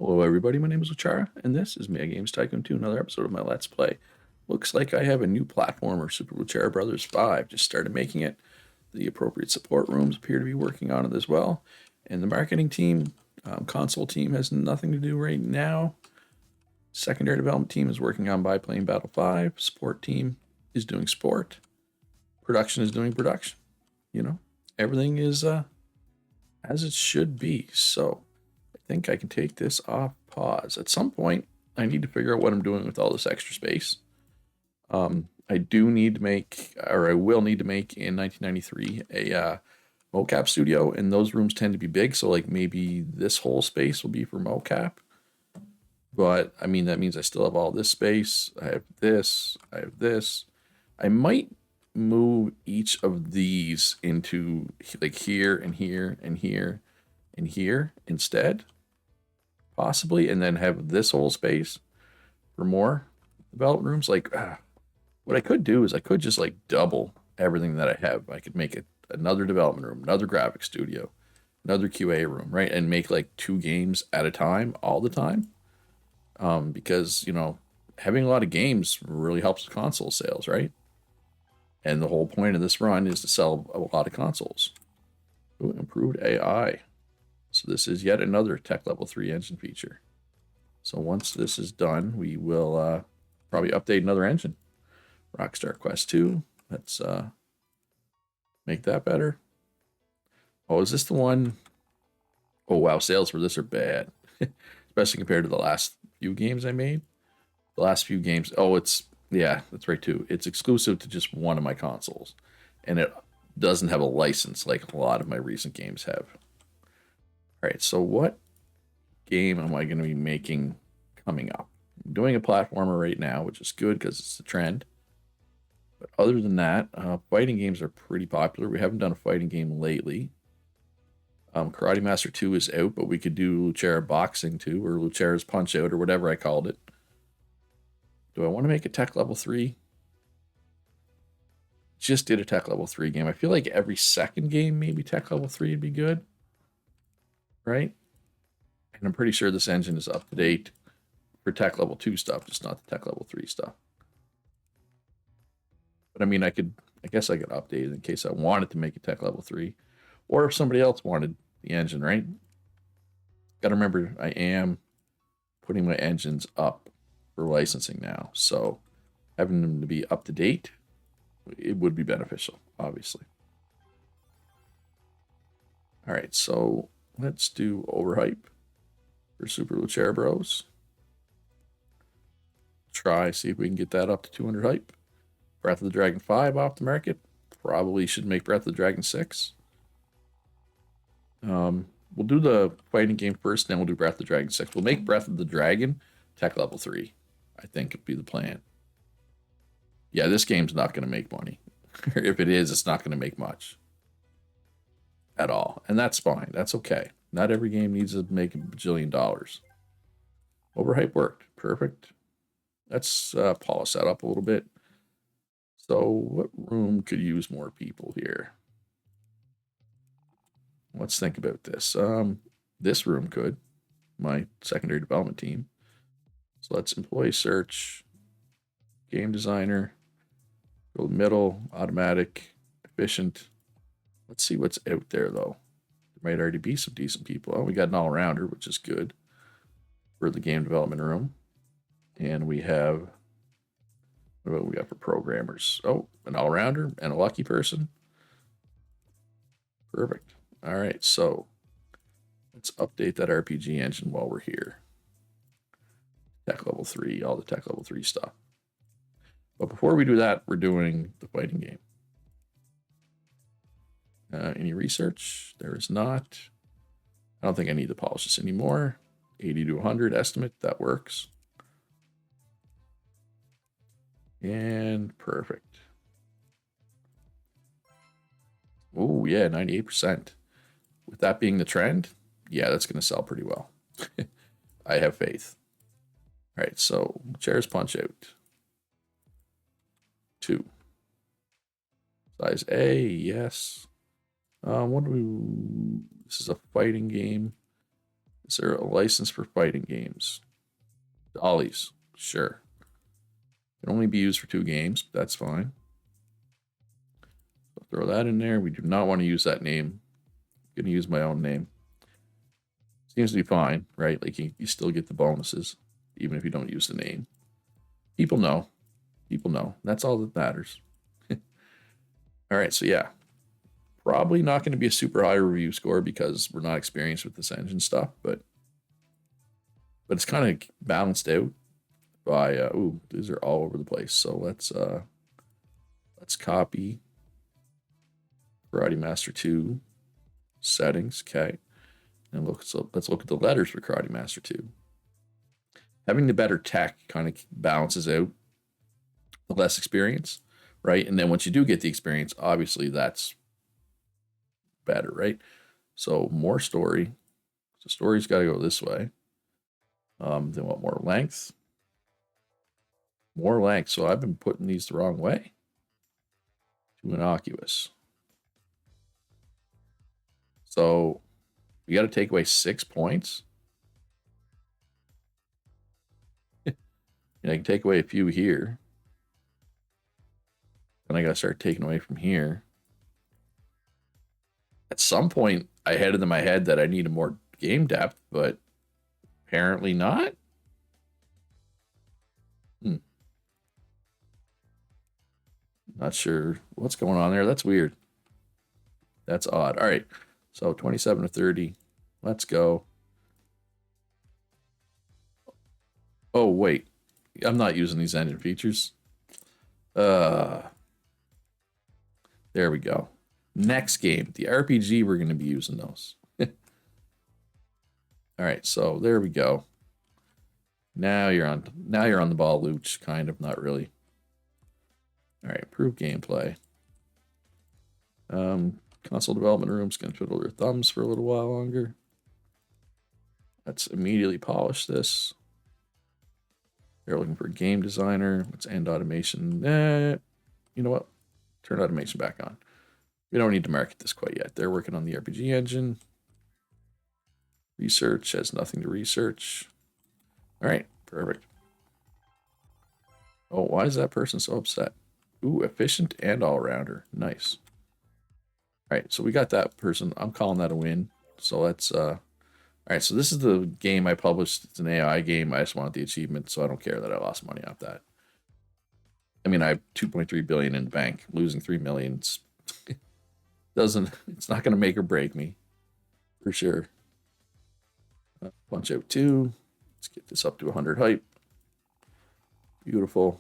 Hello everybody, my name is Luchara, and this is Mega Games Tycoon 2, another episode of my Let's Play. Looks like I have a new platformer, Super Luchara Brothers 5, just started making it. The appropriate support rooms appear to be working on it as well. And the marketing team, console team has nothing to do right now. Secondary development team is working on Biplane Battle 5. Support team is doing sport. Production is doing production. You know, everything is as it should be. So I think I can take this off pause. At some point, I need to figure out what I'm doing with all this extra space. I do need to make, or I will need to make in 1993 a mocap studio, and those rooms tend to be big. So like maybe this whole space will be for mocap. But I mean that means I still have all this space. I have this. I have this. I might move each of these into like here and here and here and here instead, possibly, and then have this whole space for more development rooms. Like, what I could do is I could just like double everything that I have. I could make it another development room, another graphic studio, another QA room, right? And make like 2 games at a time all the time. Because, having a lot of games really helps with console sales, right? And the whole point of this run is to sell a lot of consoles. Ooh, improved AI. So this is yet another Tech Level 3 engine feature. So once this is done, we will probably update another engine. Rockstar Quest 2. Let's make that better. Oh, is this the one? Oh, wow. Sales for this are bad. Especially compared to the last few games I made. The last few games. Oh, yeah, that's right too. It's exclusive to just one of my consoles. And it doesn't have a license like a lot of my recent games have. All right, so what game am I going to be making coming up? I'm doing a platformer right now, which is good because it's the trend. But other than that, fighting games are pretty popular. We haven't done a fighting game lately. Karate Master 2 is out, but we could do Luchara Boxing 2 or Luchara's Punch Out or whatever I called it. Do I want to make a Tech Level 3? Just did a Tech Level 3 game. I feel like every second game, maybe Tech Level 3 would be good. Right? And I'm pretty sure this engine is up to date for Tech Level 2 stuff, just not the Tech Level 3 stuff. But I mean, I guess I could update it in case I wanted to make a Tech Level 3. Or if somebody else wanted the engine, right? Got to remember, I am putting my engines up for licensing now. So having them to be up to date, it would be beneficial, obviously. All right, so let's do overhype for Super Luchara Bros. Try, see if we can get that up to 200 hype. Breath of the Dragon 5 off the market. Probably should make Breath of the Dragon 6. We'll do the fighting game first, then we'll do Breath of the Dragon 6. We'll make Breath of the Dragon Tech Level 3. I think would be the plan. Yeah, this game's not going to make money. If it is, it's not going to make much at all. And that's fine. That's okay. Not every game needs to make a bajillion dollars. Overhype worked. Perfect. Let's polish that up a little bit. So what room could use more people here? Let's think about this. This room could. My secondary development team. So let's employee search, game designer, go middle, automatic, efficient. Let's see what's out there though. There might already be some decent people. Oh, we got an all-rounder, which is good for the game development room. And we have, what about we got for programmers? Oh, an all-rounder and a lucky person. Perfect. All right, so let's update that RPG engine while we're here. Tech level 3, all the Tech level 3 stuff. But before we do that, we're doing the fighting game. Any research? There is not. I don't think I need to polish this anymore. 80 to 100 estimate, that works. And perfect. Oh, yeah, 98%. With that being the trend, yeah, that's going to sell pretty well. I have faith. All right, so Chairs Punch Out. 2. Size A, yes. What do we... This is a fighting game. Is there a license for fighting games? Dollies, sure. Can only be used for 2 games. But that's fine. So throw that in there. We do not want to use that name. I'm going to use my own name. Seems to be fine, right? Like you still get the bonuses, even if you don't use the name. People know. People know. That's all that matters. All right, so yeah. Probably not going to be a super high review score because we're not experienced with this engine stuff, but it's kind of balanced out by ooh, these are all over the place. So let's copy Karate Master 2 settings, okay. And let's look at the letters for Karate Master 2. Having the better tech kind of balances out the less experience, right? And then once you do get the experience, obviously that's better, right? So more story. So story's got to go this way. Then what? More length. More length. So I've been putting these the wrong way. Too innocuous. So we got to take away 6 points. And I can take away a few here. Then I got to start taking away from here. At some point, I had it in my head that I needed more game depth, but apparently not. Not sure what's going on there. That's weird. That's odd. All right. So 27 to 30. Let's go. Oh, wait. I'm not using these engine features. There we go. Next game. The RPG, we're going to be using those. All right. So there we go. Now you're on the ball, Luch. Kind of, not really. All right. Improve gameplay. Console development room's going to twiddle their thumbs for a little while longer. Let's immediately polish this. They're looking for a game designer. Let's end automation. You know what? Turn automation back on. We don't need to market this quite yet. They're working on the RPG engine. Research has nothing to research. All right, perfect. Oh, why is that person so upset? Ooh, efficient and all-rounder. Nice. All right, so we got that person. I'm calling that a win. So let's all right, so this is the game I published. It's an AI game. I just wanted the achievement, so I don't care that I lost money off that. I mean, I have 2.3 billion in the bank. Losing 3 million it's not going to make or break me for sure. Punch out 2. Let's get this up to 100 hype. Beautiful.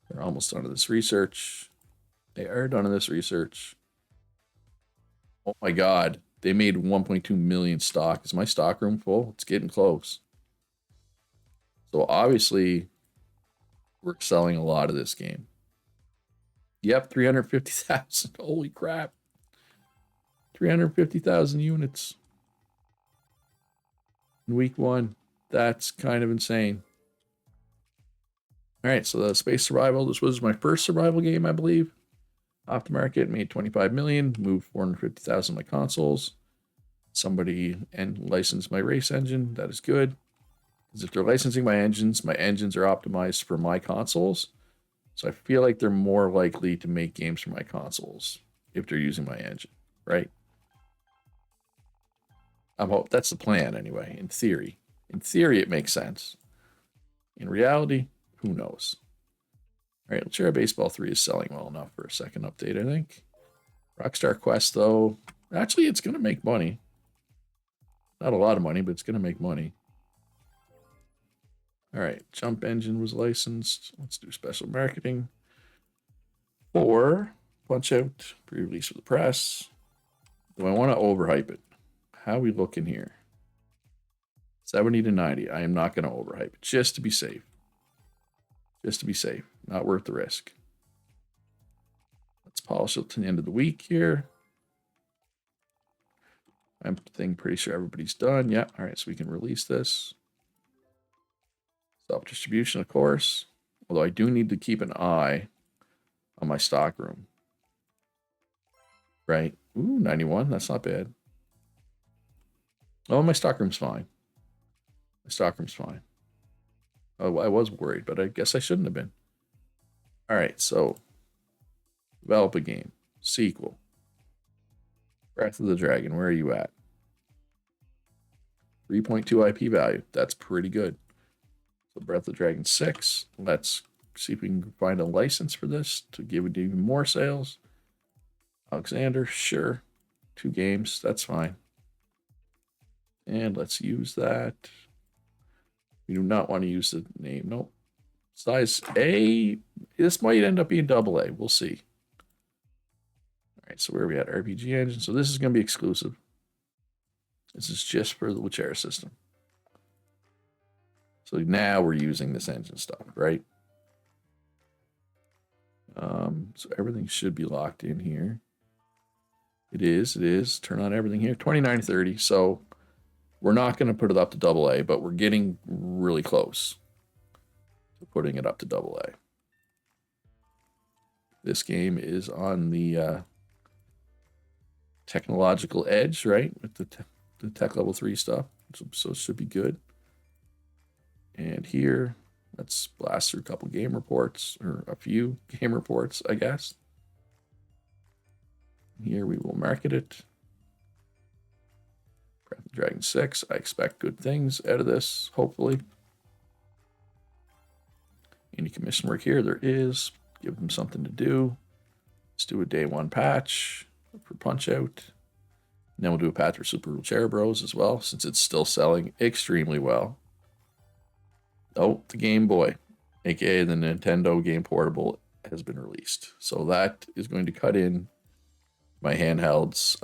They're almost done with this research. They are done with this research. Oh my god. They made 1.2 million stock. Is my stock room full? It's getting close. So obviously, we're selling a lot of this game. Yep, 350,000. Holy crap. 350,000 units in week 1. That's kind of insane. All right, so the Space Survival. This was my first survival game, I believe. Off the market, made 25 million, moved 450,000 my consoles. Somebody licensed my race engine. That is good. Because if they're licensing my engines are optimized for my consoles. So I feel like they're more likely to make games for my consoles if they're using my engine, right? That's the plan anyway, in theory. In theory, it makes sense. In reality, who knows? All right, Ultra Baseball 3 is selling well enough for a second update, I think. Rockstar Quest, though, actually, it's going to make money. Not a lot of money, but it's going to make money. All right, Jump Engine was licensed. Let's do special marketing. 4, Punch Out, pre-release for the press. Do I want to overhype it? How are we looking here? 70 to 90. I am not going to overhype it, just to be safe. Just to be safe. Not worth the risk. Let's polish it to the end of the week here. I'm pretty sure everybody's done. Yeah, all right, so we can release this. Self-distribution, of course. Although I do need to keep an eye on my stock room. Right. Ooh, 91. That's not bad. Oh, my stockroom's fine. My stockroom's fine. Oh, I was worried, but I guess I shouldn't have been. All right, so develop a game. Sequel. Breath of the Dragon, where are you at? 3.2 IP value. That's pretty good. So Breath of the Dragon 6. Let's see if we can find a license for this to give it even more sales. Alexander, sure. 2 games, that's fine. And let's use that. We do not want to use the name. Nope. Size A. This might end up being double A. We'll see. All right, so where are we at? RPG Engine. So this is going to be exclusive. This is just for the Witcher system. So now we're using this engine stuff, right? So everything should be locked in here. It is. Turn on everything here. 2930. So we're not going to put it up to double A, but we're getting really close to putting it up to double A. This game is on the technological edge, right? With the tech level 3 stuff. So it should be good. And here, let's blast through a couple game reports, or a few game reports, I guess. Here we will market it. Breath of the Dragon 6. I expect good things out of this, hopefully. Any commission work here? There is. Give them something to do. Let's do a day 1 patch for Punch Out. And then we'll do a patch for Super Wheelchair Bros as well, since it's still selling extremely well. Oh, the Game Boy, aka the Nintendo Game Portable, has been released. So that is going to cut in my handheld's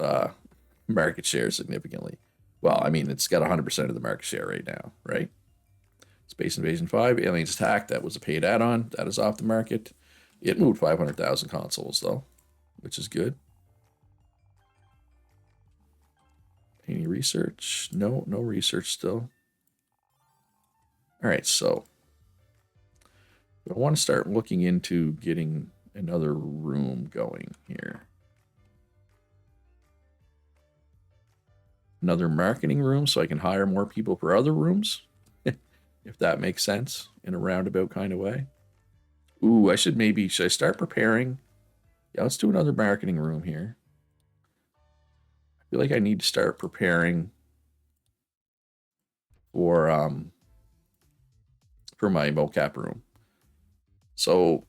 market share significantly. Well, I mean, it's got 100% of the market share right now, right? Space Invasion 5, Aliens Attack, that was a paid add-on. That is off the market. It moved 500,000 consoles, though, which is good. Any research? No research still. All right, so I want to start looking into getting another room going here. Another marketing room so I can hire more people for other rooms, if that makes sense in a roundabout kind of way. Ooh, should I start preparing? Yeah, let's do another marketing room here. I feel like I need to start preparing for my mocap room. So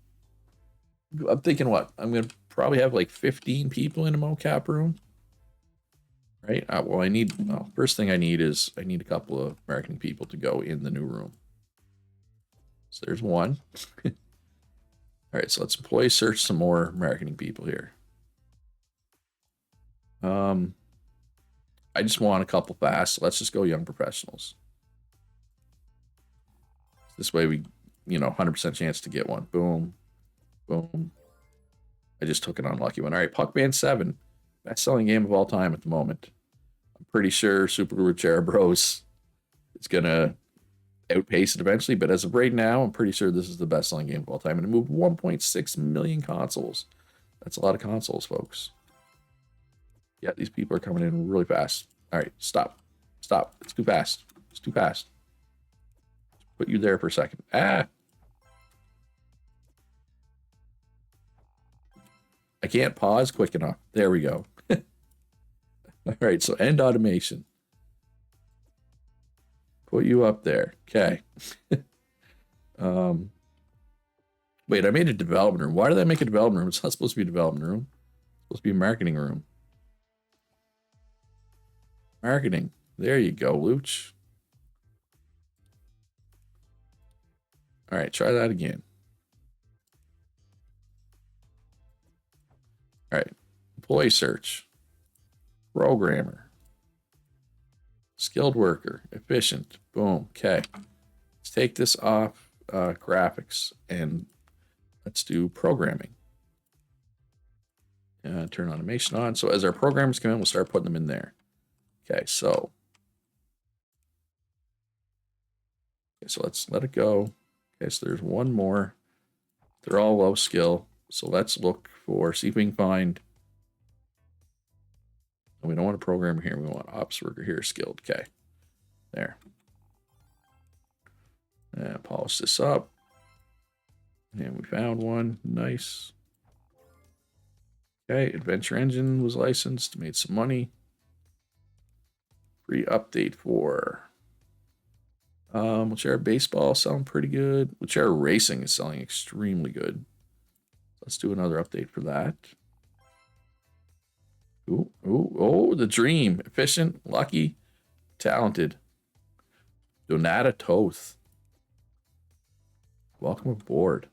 I'm thinking what? I'm going to probably have like 15 people in a mocap room. Right? Well, first thing I need a couple of marketing people to go in the new room. So there's one. All right, so let's employee search some more marketing people here. I just want a couple fast. Let's just go young professionals. This way we, 100% chance to get one. Boom. Boom. I just took an unlucky one. All right, Puck Band 7. Best-selling game of all time at the moment. I'm pretty sure Super Wheelchair Bros is going to outpace it eventually, but as of right now, I'm pretty sure this is the best-selling game of all time, and it moved 1.6 million consoles. That's a lot of consoles, folks. Yeah, these people are coming in really fast. All right, stop. It's too fast. Put you there for a second. I can't pause quick enough. There we go. All right, so end automation. Put you up there. Okay. Wait, I made a development room. Why did I make a development room? It's not supposed to be a development room. It's supposed to be a marketing room. Marketing. There you go, Luch. All right, try that again. All right, employee search. Programmer. Skilled worker. Efficient. Boom. Okay. Let's take this off graphics and let's do programming. Turn automation on. So as our programs come in, we'll start putting them in there. Okay, so let's let it go. Okay, so there's one more. They're all low skill. So let's look for, see if we can find And we don't want a programmer here. We want ops worker here, skilled. Okay. There. And polish this up. And we found one. Nice. Okay, Adventure Engine was licensed, made some money. Free update for Wheelchair Baseball selling pretty good. Wheelchair Racing is selling extremely good. Let's do another update for that. Ooh, ooh, oh, the dream. Efficient, lucky, talented. Donata Toth. Welcome aboard.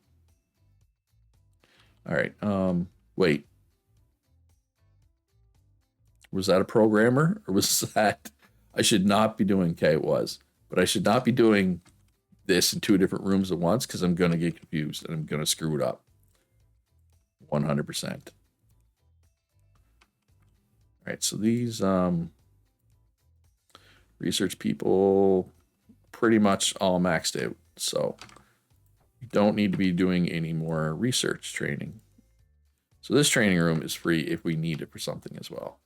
All right. Wait. Was that a programmer or was that I should not be doing? Okay, it was, but I should not be doing this in 2 different rooms at once because I'm going to get confused and I'm going to screw it up 100%. All right, so these research people pretty much all maxed out, so you don't need to be doing any more research training. So this training room is free if we need it for something as well.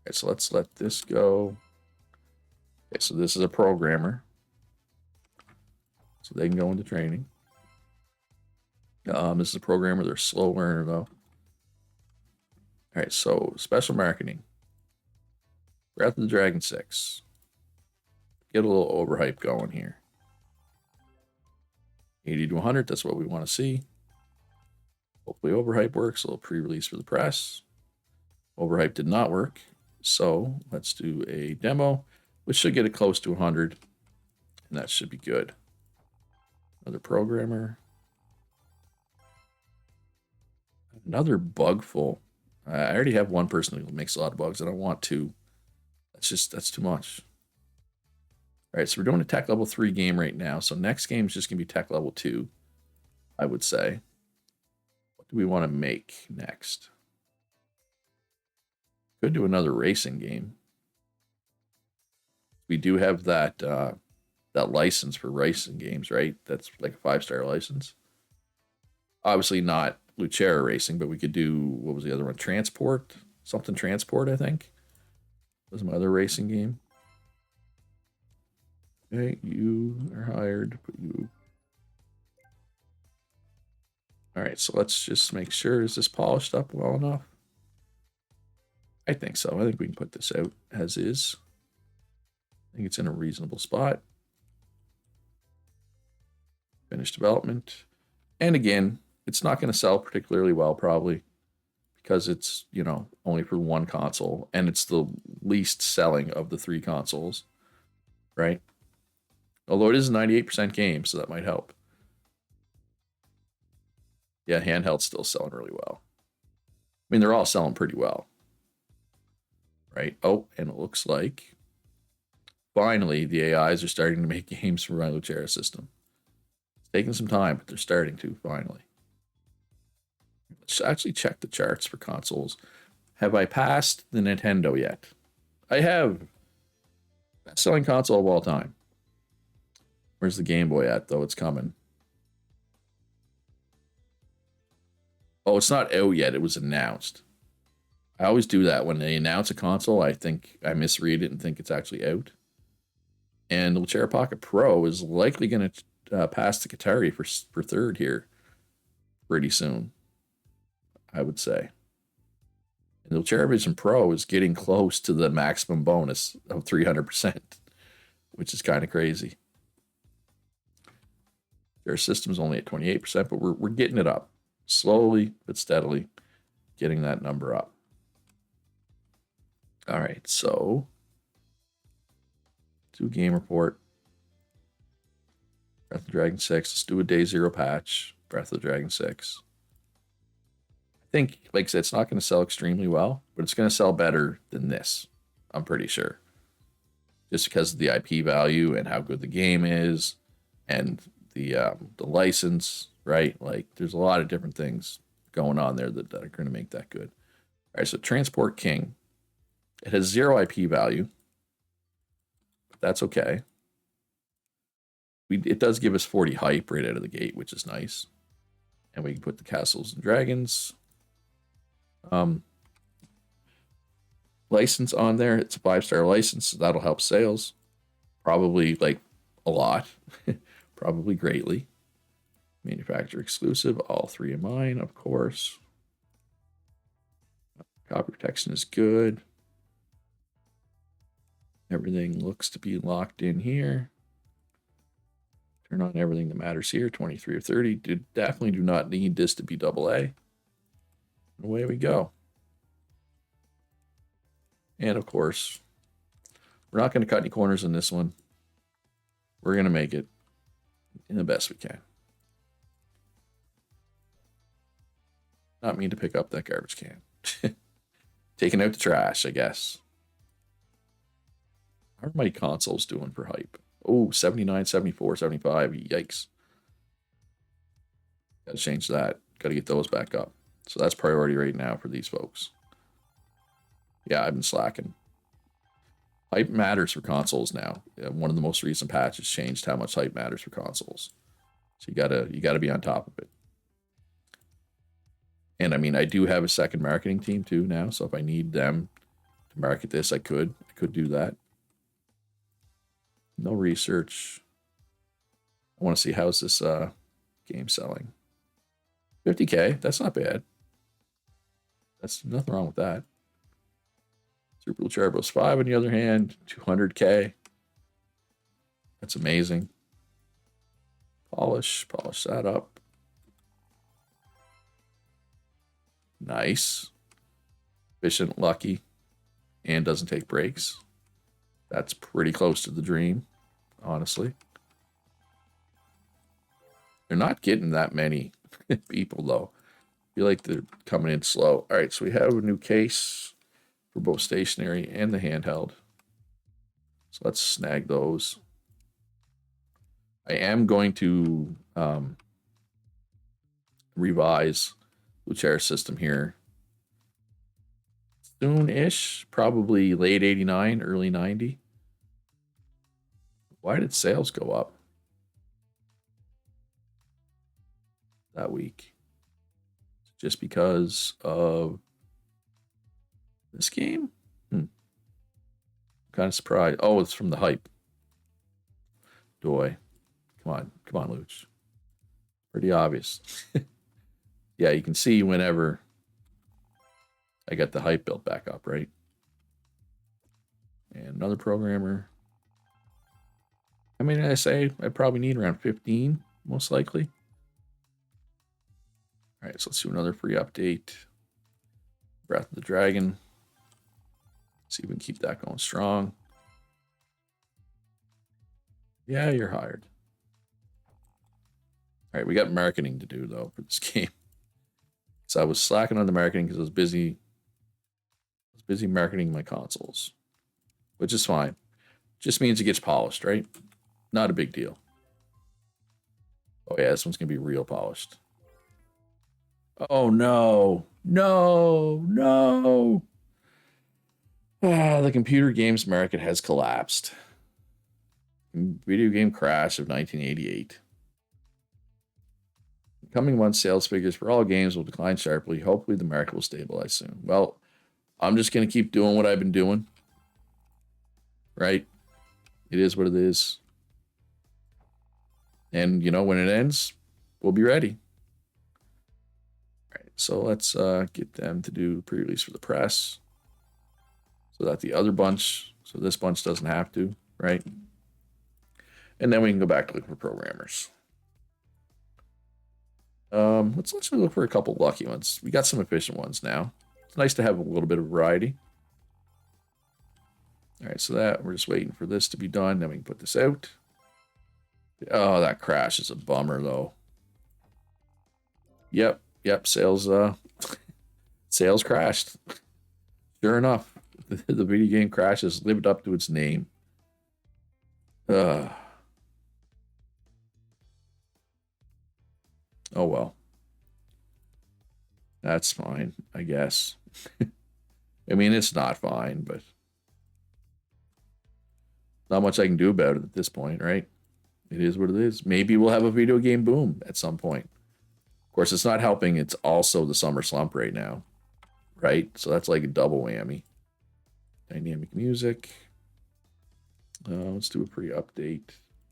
Okay, so let's let this go. Okay, so this is a programmer. So they can go into training. This is a programmer. They're a slow learner, though. All right, so special marketing. Wrath of the Dragon 6. Get a little overhype going here. 80 to 100, that's what we want to see. Hopefully overhype works. A little pre-release for the press. Overhype did not work. So let's do a demo, which should get it close to 100. And that should be good. Another programmer. Another bugful. I already have one person who makes a lot of bugs. I don't want 2. That's too much. All right, so we're doing a tech level 3 game right now. So next game is just going to be tech level 2, I would say. What do we want to make next? Could do another racing game. We do have that that license for racing games, right? That's like a 5-star license. Obviously not Lucera Racing, but we could do, what was the other one? Transport? Something Transport, I think. Was my other racing game. Okay, you are hired. Put you. All right, so let's just make sure. Is this polished up well enough? I think so. I think we can put this out as is. I think it's in a reasonable spot. Finish development. And again, it's not going to sell particularly well, probably, because it's, you know, only for one console, and it's the least selling of the 3 consoles, right? Although it is a 98% game, so that might help. Yeah, handheld's still selling really well. I mean, they're all selling pretty well, right? Oh, and it looks like finally the AIs are starting to make games for my Lucera system. It's taking some time, but they're starting to finally. Let's actually check the charts for consoles. Have I passed the Nintendo yet? I have. Best-selling console of all time. Where's the Game Boy at, though? It's coming. Oh, it's not out yet. It was announced. I always do that. When they announce a console, I think I misread it and think it's actually out. And the Lucera Pocket Pro is likely going to pass the Qatari for third here pretty soon, I would say. And the Lucera Vision Pro is getting close to the maximum bonus of 300%, which is kind of crazy. Their system's only at 28%, but we're getting it up. Slowly but steadily getting that number up. All right, so do game report. Breath of the Dragon 6. Let's do a day 0 patch. Breath of the Dragon 6. I think, like I said, it's not going to sell extremely well, but it's going to sell better than this. I'm pretty sure. Just because of the IP value and how good the game is and the license, right? Like, there's a lot of different things going on there that are going to make that good. All right, so Transport King. It has 0 IP value, but that's okay. It does give us 40 hype right out of the gate, which is nice. And we can put the Castles and Dragons. license on there. It's a 5-star license, so that'll help sales. Probably like a lot, probably greatly. Manufacturer exclusive, all 3 of mine, of course. Copy protection is good. Everything looks to be locked in here. Turn on everything that matters here. 23 or 30. Definitely do not need this to be AA. Away we go. And of course, we're not going to cut any corners in this one. We're going to make it in the best we can. Not mean to pick up that garbage can. Taking out the trash, I guess. How are my consoles doing for hype? Oh, 79, 74, 75. Yikes. Got to change that. Got to get those back up. So that's priority right now for these folks. Yeah, I've been slacking. Hype matters for consoles now. One of the most recent patches changed how much hype matters for consoles. So you gotta be on top of it. And I mean, I do have a second marketing team too now. So if I need them to market this, I could do that. No research. I want to see how's this game selling. 50K, that's not bad. That's nothing wrong with that. Super Luchara Bros 5 on the other hand, 200K. That's amazing. Polish that up. Nice. Efficient, lucky, and doesn't take breaks. That's pretty close to the dream, honestly. They're not getting that many people, though. I feel like they're coming in slow. All right, so we have a new case for both stationary and the handheld. So let's snag those. I am going to revise Luchara's system here soon-ish, probably late 89, early 90. Why did sales go up that week? Just because of this game? Kind of surprised. Oh, it's from the hype. Doy. Come on, Luch. Pretty obvious. Yeah, you can see whenever I got the hype built back up, right? And another programmer. I mean, I say I probably need around 15, most likely. All right, so let's do another free update. Breath of the Dragon. See if we can keep that going strong. Yeah, you're hired. All right, we got marketing to do, though, for this game. So I was slacking on the marketing because I was busy marketing my consoles, which is fine. Just means it gets polished, right? Not a big deal. Oh, yeah, this one's going to be real polished. Oh, no. No. The computer games market has collapsed. Video game crash of 1988. Coming months, sales figures for all games will decline sharply. Hopefully, the market will stabilize soon. Well, I'm just going to keep doing what I've been doing. Right? It is what it is. And, when it ends, we'll be ready. All right, so let's get them to do pre-release for the press. So that the other bunch, so this bunch doesn't have to, right? And then we can go back to looking for programmers. Let's actually look for a couple lucky ones. We got some efficient ones now. It's nice to have a little bit of variety. All right, so that we're just waiting for this to be done. Then we can put this out. Oh, that crash is a bummer, though. Yep. Sales sales crashed. Sure enough, the video game crash has lived up to its name. Oh, well. That's fine, I guess. I mean, it's not fine, but not much I can do about it at this point, right? It is what it is. Maybe we'll have a video game boom at some point. Of course, it's not helping. It's also the summer slump right now, right? So that's like a double whammy. Dynamic music. Let's do a pre-update.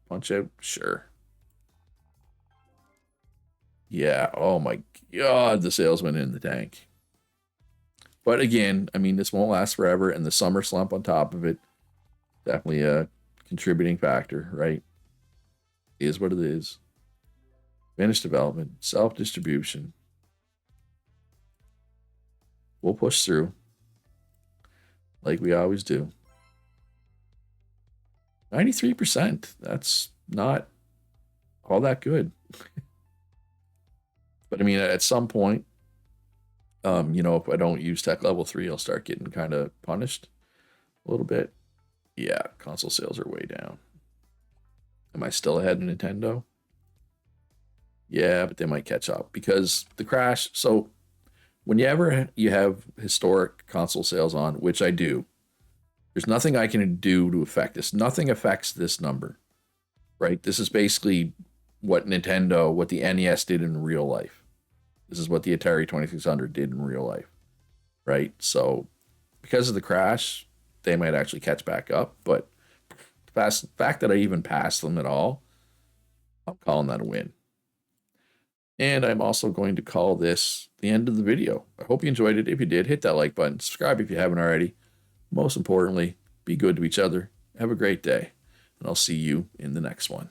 Punch out, sure. Yeah, oh my god, the sales went in the tank. But again, I mean, this won't last forever, and the summer slump on top of it, definitely a contributing factor, right? Is what it is. Finished development, self-distribution. We'll push through like we always do. 93%. That's not all that good. But I mean, at some point, if I don't use tech level 3, I'll start getting kind of punished a little bit. Yeah, console sales are way down. Am I still ahead of Nintendo? Yeah, but they might catch up because the crash. So whenever you have historic console sales on, which I do, there's nothing I can do to affect this. Nothing affects this number, right? This is basically what the NES did in real life. This is what the Atari 2600 did in real life, right? So because of the crash, they might actually catch back up. But the fact that I even passed them at all, I'm calling that a win. And I'm also going to call this the end of the video. I hope you enjoyed it. If you did, hit that like button. Subscribe if you haven't already. Most importantly, be good to each other. Have a great day. And I'll see you in the next one.